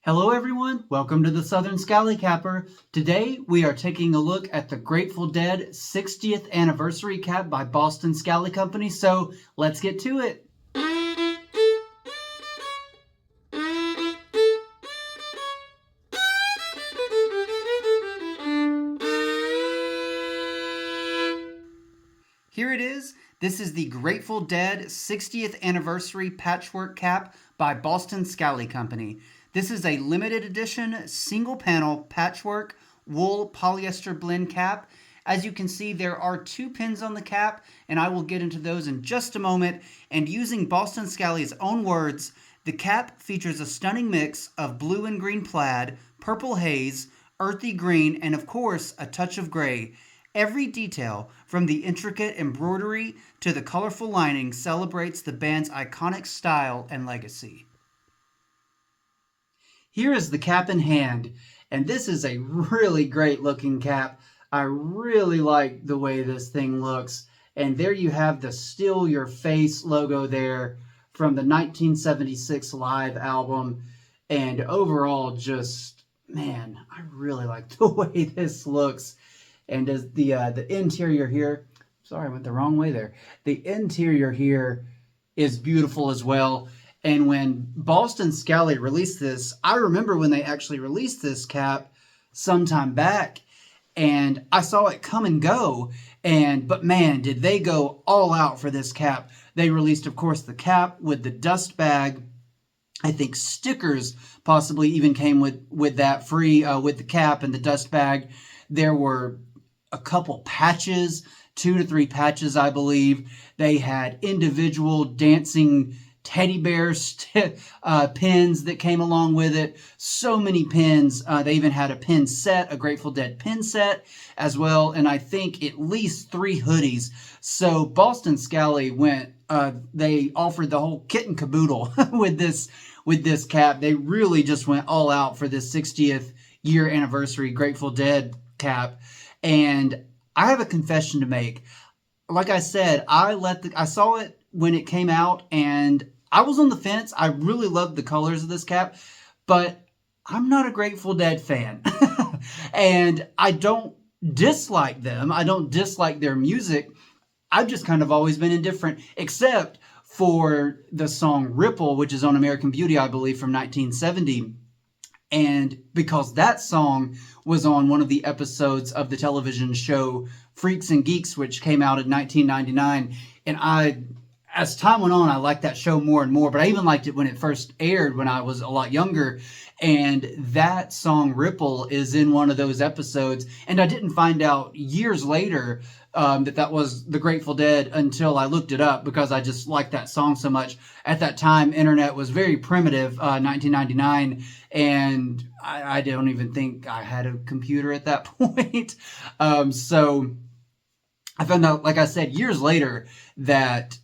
Hello everyone, welcome to the Southern Scally Capper. Today we are taking a look at the Grateful Dead 60th anniversary cap by Boston Scally Company, so let's get to it. Here it is. This is the Grateful Dead 60th anniversary patchwork cap by Boston Scally Company. This is a limited edition single panel patchwork wool polyester blend cap. As you can see, there are 2 pins on the cap, and I will get into those in just a moment. And using Boston Scally's own words, the cap features a stunning mix of blue and green plaid, purple haze, earthy green, and of course, a touch of gray. Every detail, from the intricate embroidery to the colorful lining, celebrates the band's iconic style and legacy. Here is the cap in hand, and this is a really great looking cap. I really like the way this thing looks. And there you have the Still Your Face logo there from the 1976 live album. And overall, just, man, I really like the way this looks. And as the interior here, sorry, I went the wrong way there. The interior here is beautiful as well. And when Boston Scally released this, I remember when they actually released this cap sometime back, and I saw it come and go. But man, did they go all out for this cap. They released, of course, the cap with the dust bag. I think stickers possibly even came with that free with the cap and the dust bag. There were a couple patches, 2 to 3 patches, I believe. They had individual dancing teddy bear pins that came along with it. So many pins. They even had a pin set, a Grateful Dead pin set as well, and I think at least 3 hoodies. So Boston Scally went, they offered the whole kit and caboodle with this cap. They really just went all out for this 60th year anniversary Grateful Dead cap. And I have a confession to make. Like I said, I saw it when it came out, and I was on the fence. I really loved the colors of this cap, but I'm not a Grateful Dead fan. And I don't dislike them. I don't dislike their music. I've just kind of always been indifferent, except for the song Ripple, which is on American Beauty, I believe, from 1970. And because that song was on one of the episodes of the television show Freaks and Geeks, which came out in 1999. And as time went on, I liked that show more and more, but I even liked it when it first aired when I was a lot younger. And that song Ripple is in one of those episodes. And I didn't find out years later that was the Grateful Dead until I looked it up, because I just liked that song so much. At that time, internet was very primitive, 1999, and I don't even think I had a computer at that point. So I found out, like I said, years later that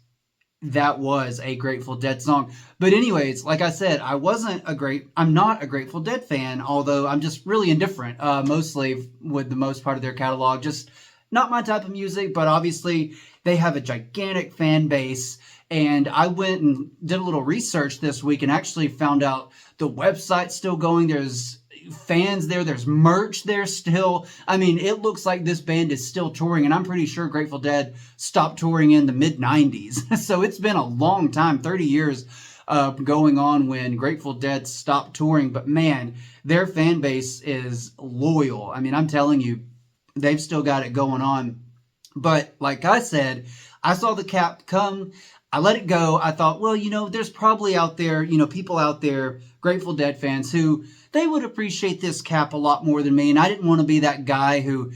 was a Grateful Dead song. But anyways, like I said, I'm not a Grateful Dead fan, although I'm just really indifferent, mostly with the most part of their catalog. Just not my type of music, but obviously they have a gigantic fan base. And I went and did a little research this week and actually found out the website's still going. There's fans there. There's merch there still. I mean, it looks like this band is still touring, and I'm pretty sure Grateful Dead stopped touring in the mid-90s. So it's been a long time, 30 years going on when Grateful Dead stopped touring. But man, their fan base is loyal. I mean, I'm telling you, they've still got it going on. But like I said, I saw the cap come. I let it go. I thought, well, there's probably out there, people out there, Grateful Dead fans, who they would appreciate this cap a lot more than me. And I didn't want to be that guy who,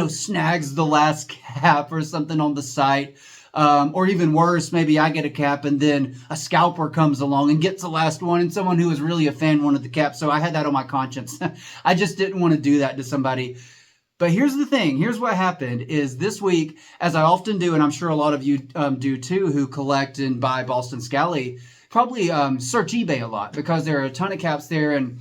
snags the last cap or something on the site. Or even worse, maybe I get a cap and then a scalper comes along and gets the last one, and someone who is really a fan wanted the cap. So I had that on my conscience. I just didn't want to do that to somebody. But here's the thing. Here's what happened is this week, as I often do, and I'm sure a lot of you do too, who collect and buy Boston Scally, probably search eBay a lot, because there are a ton of caps there. And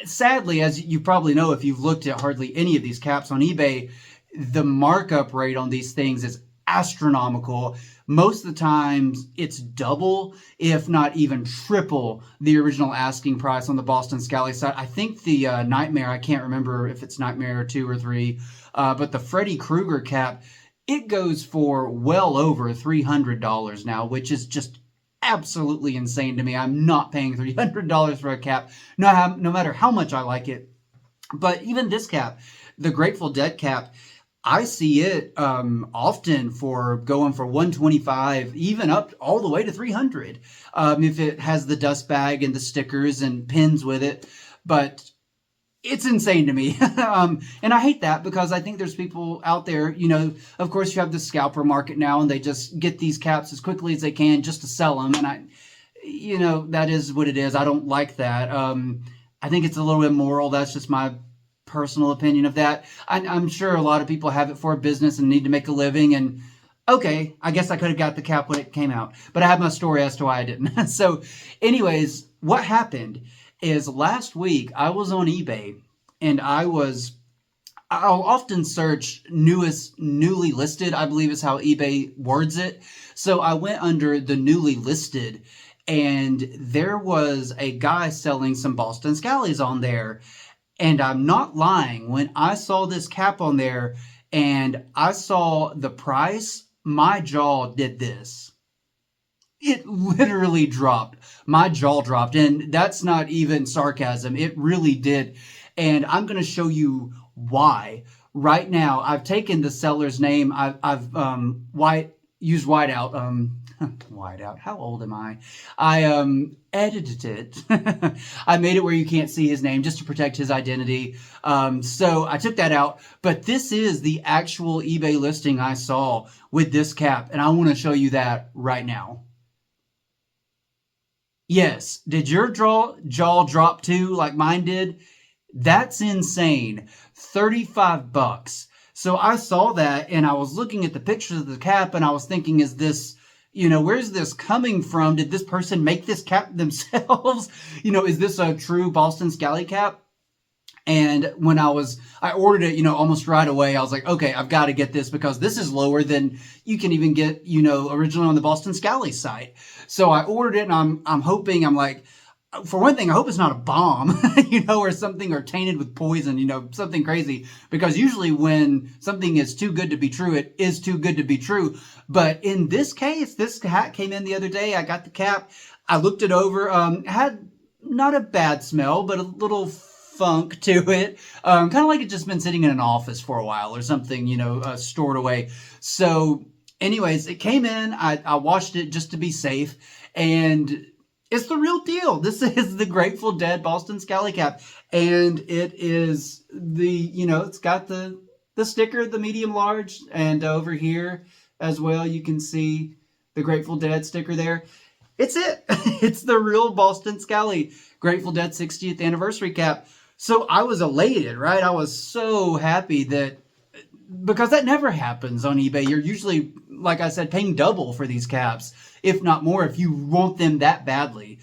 sadly, as you probably know, if you've looked at hardly any of these caps on eBay, the markup rate on these things is astronomical. most of the times it's double, if not even triple, the original asking price on the Boston Scally side. I think the Nightmare, I can't remember if it's Nightmare 2 or 3, but the Freddy Krueger cap, it goes for well over $300 now, which is just absolutely insane to me. I'm not paying $300 for a cap, no matter how much I like it. But even this cap, the Grateful Dead cap, I see it often for going for 125, even up all the way to 300, if it has the dust bag and the stickers and pins with it. But it's insane to me. And I hate that because I think there's people out there, of course you have the scalper market now and they just get these caps as quickly as they can just to sell them. And that is what it is. I don't like that. I think it's a little immoral. That's just my personal opinion of that. I'm sure a lot of people have it for a business and need to make a living. And okay, I guess I could have got the cap when it came out, but I have my story as to why I didn't. So anyways, what happened is last week I was on eBay and I'll often search newly listed, I believe is how eBay words it. So I went under the newly listed and there was a guy selling some Boston Scallies on there. And I'm not lying, when I saw this cap on there and I saw the price, my jaw did this. It literally dropped. My jaw dropped. And that's not even sarcasm. It really did. And I'm going to show you why. Right now, I've taken the seller's name. I've used whiteout. Whiteout. How old am I? I edited it. I made it where you can't see his name just to protect his identity. So I took that out. But this is the actual eBay listing I saw with this cap. And I want to show you that right now. Yes. Did your jaw drop too like mine did? That's insane. $35. So I saw that and I was looking at the pictures of the cap and I was thinking, is this, where's this coming from? Did this person make this cap themselves? Is this a true Boston Scally cap? And when I ordered it, almost right away, I was like, okay, I've got to get this because this is lower than you can even get, originally on the Boston Scally site. So I ordered it and I'm hoping, for one thing, I hope it's not a bomb, or something, or tainted with poison, something crazy. Because usually when something is too good to be true, it is too good to be true. But in this case, this hat came in the other day. I got the cap. I looked it over. Had not a bad smell, but a little funk to it. Kind of like it just been sitting in an office for a while or something, stored away. So anyways, it came in. I washed it just to be safe. And it's the real deal. This is the Grateful Dead Boston Scally cap. And it is it's got the sticker, the medium large. And over here as well, you can see the Grateful Dead sticker there. It's it. It's the real Boston Scally Grateful Dead 60th anniversary cap. So I was elated, right? I was so happy because that never happens on eBay. You're usually, like I said, paying double for these caps, if not more, if you want them that badly.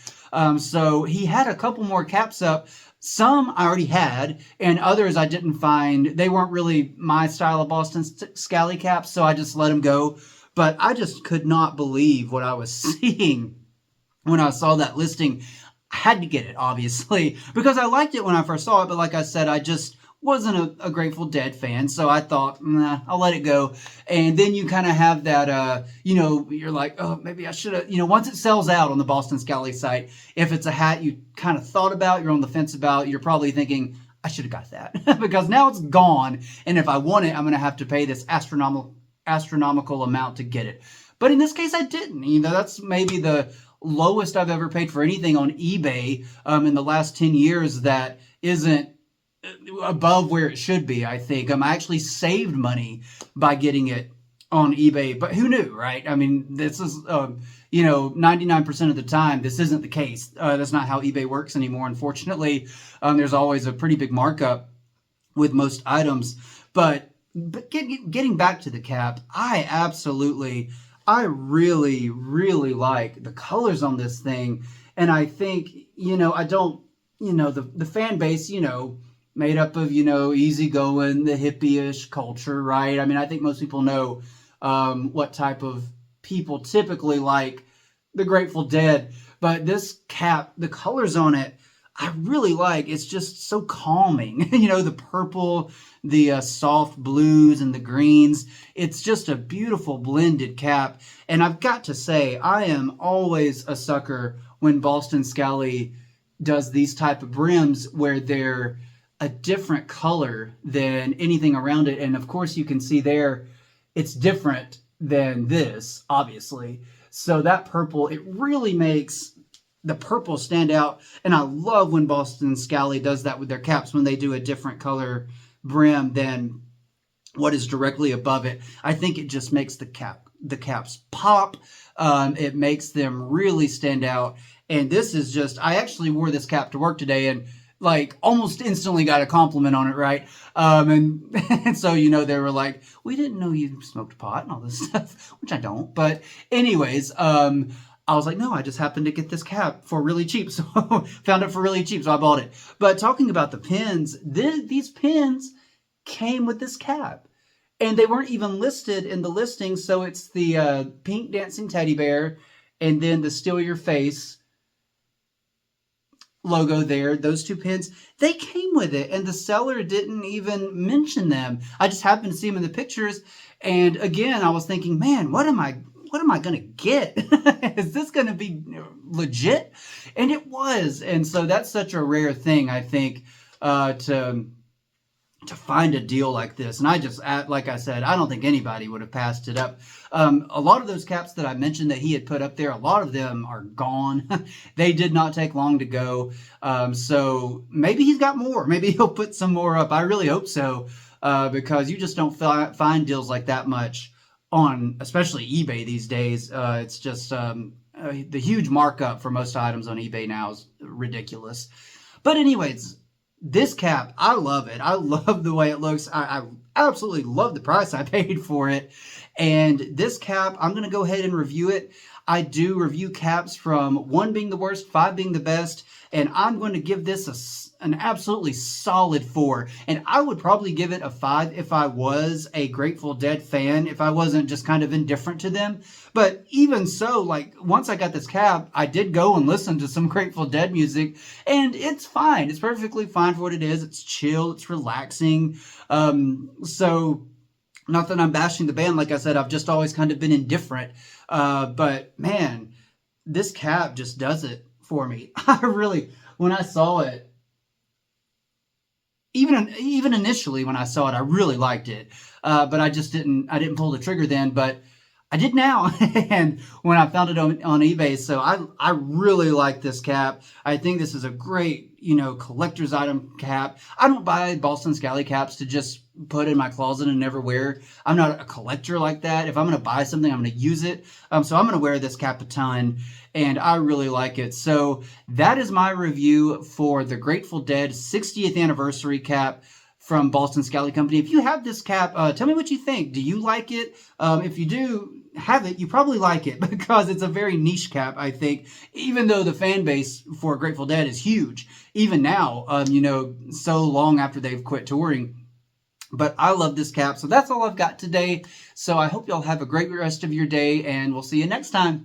So he had a couple more caps up. Some I already had, and others I didn't find. They weren't really my style of Boston Scally caps, so I just let them go. But I just could not believe what I was seeing when I saw that listing. I had to get it, obviously, because I liked it when I first saw it. But like I said, I just wasn't a Grateful Dead fan, so I thought, nah, I'll let it go. And then you kind of have that, you're like, oh, maybe I should have, once it sells out on the Boston Scally site, if it's a hat you kind of thought about, you're on the fence about, you're probably thinking, I should have got that because now it's gone. And if I want it, I'm going to have to pay this astronomical amount to get it. But in this case, I didn't. That's maybe the lowest I've ever paid for anything on eBay in the last 10 years that isn't above where it should be, I think. I actually saved money by getting it on eBay, but who knew, right? I mean, this is, 99% of the time, this isn't the case. That's not how eBay works anymore, unfortunately. There's always a pretty big markup with most items. But getting back to the cap, I really, really like the colors on this thing. And I think, the fan base, made up of, easygoing, the hippie-ish culture, right? I mean, I think most people know what type of people typically like the Grateful Dead, but this cap, the colors on it, I really like. It's just so calming. The purple, the soft blues, and the greens. It's just a beautiful blended cap. And I've got to say, I am always a sucker when Boston Scally does these type of brims where they're a different color than anything around it. And of course, you can see there, it's different than this, obviously. So that purple, it really makes the purple stand out. And I love when Boston Scally does that with their caps, when they do a different color brim than what is directly above it. I think it just makes the caps pop. It makes them really stand out. And this is just, I actually wore this cap to work today and like almost instantly got a compliment on it, right? And so, they were like, we didn't know you smoked pot and all this stuff, which I don't. But anyways, I was like, no, I just happened to get this cap for really cheap. So found it for really cheap. So I bought it. But talking about the pins, these pins came with this cap. And they weren't even listed in the listing. So it's the pink dancing teddy bear and then the Still Your Face logo there. Those two pins, they came with it. And the seller didn't even mention them. I just happened to see them in the pictures. And again, I was thinking, man, what am I going to get? Is this going to be legit? And it was. And so that's such a rare thing, I think, to find a deal like this. And I just, like I said, I don't think anybody would have passed it up. A lot of those caps that I mentioned that he had put up there, a lot of them are gone. They did not take long to go. So maybe he's got more. Maybe he'll put some more up. I really hope so, because you just don't find deals like that much on, especially eBay these days. It's just the huge markup for most items on eBay now is ridiculous. But anyways, this cap, I love it. I love the way it looks. I absolutely love the price I paid for it. And this cap, I'm going to go ahead and review it. I do review caps from 1 being the worst, 5 being the best. And I'm going to give this an absolutely solid 4. And I would probably give it a 5 if I was a Grateful Dead fan, if I wasn't just kind of indifferent to them. But even so, like, once I got this cap, I did go and listen to some Grateful Dead music, and it's fine. It's perfectly fine for what it is. It's chill. It's relaxing. So not that I'm bashing the band. Like I said, I've just always kind of been indifferent. But man, this cap just does it for me. When I saw it, even initially when I saw it, I really liked it. But I didn't pull the trigger then, but I did now. And when I found it on eBay, so I really like this cap. I think this is a great, collector's item cap. I don't buy Boston Scally caps to just put in my closet and never wear. I'm not a collector like that. If I'm going to buy something, I'm going to use it. So I'm going to wear this cap a ton, and I really like it. So that is my review for the Grateful Dead 60th anniversary cap from Boston Scally Company. If you have this cap, tell me what you think. Do you like it? If you do have it, you probably like it because it's a very niche cap, I think, even though the fan base for Grateful Dead is huge, even now, so long after they've quit touring. But I love this cap. So that's all I've got today. So I hope y'all have a great rest of your day, and we'll see you next time.